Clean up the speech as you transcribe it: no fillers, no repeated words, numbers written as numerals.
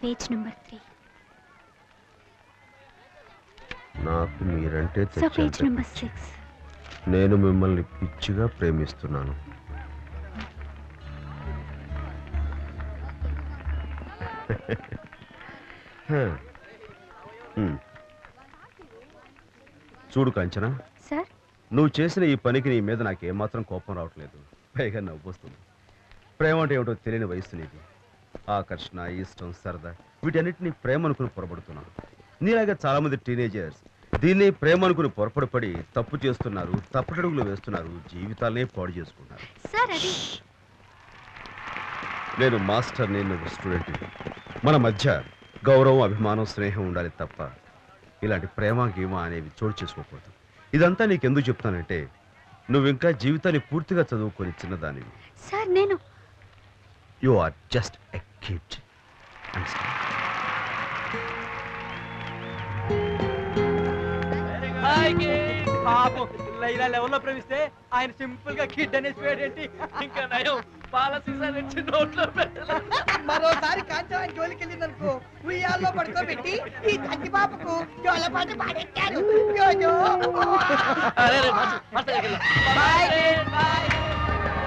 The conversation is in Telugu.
Page number 3. నాకు మీరంటే సో పేజ్ నంబర్ 6. నేను మిమ్మల్ని పిచ్చిగా ప్రేమిస్తున్నాను. చూడు కాంచనా, సార్ నువ్వు చేసిన ఈ పనికి నీ మీద నాకు ఏమాత్రం కోపం రావట్లేదు, పైగా నవ్వొస్తుంది. ప్రేమ అంటే ఏమిటో తెలియని వయసు నీది. ఆకర్షణ, ఇష్టం, సరదా వీటన్నిటిని ప్రేమ అనుకుని పొరపడుతున్నాను. నీలాగా చాలా మంది టీనేజర్స్ దీన్ని ప్రేమ అనుకుని పొరపడిపడి తప్పు చేస్తున్నారు, తప్పటడుగులు వేస్తున్నారు, జీవితాలనే పాడు చేసుకున్నారు. సార్ అది నేను మాస్టర్ని, నువ్వు స్టూడెంట్ని. మన మధ్య గౌరవం, అభిమానం, స్నేహం ఉండాలి తప్ప ఇలాంటి ప్రేమ గీమ అనేవి చోటు చేసుకోకూడదు. ఇదంతా నీకెందుకు చెప్తానంటే నువ్వు ఇంకా జీవితాన్ని పూర్తిగా చదువుకొని చిన్నదానివి. సార్ నేను you are just a kid. పాపం లైలా లెవెల్లో ప్రేమిస్తే ఆయన సింపుల్ గా కిడ్ అనేసి పేడేంటి. ఇంకా నయం పాల సీసా నుంచి నోట్లో పెట్టాలి. మరోసారి కాంచనా జోలికి వెళ్ళిందనుకో ఉయ్యాల్లో పడుకోబెట్టి ఈ తగ్గి పాపకు జోలపాటు పాడెట్టారు. అరే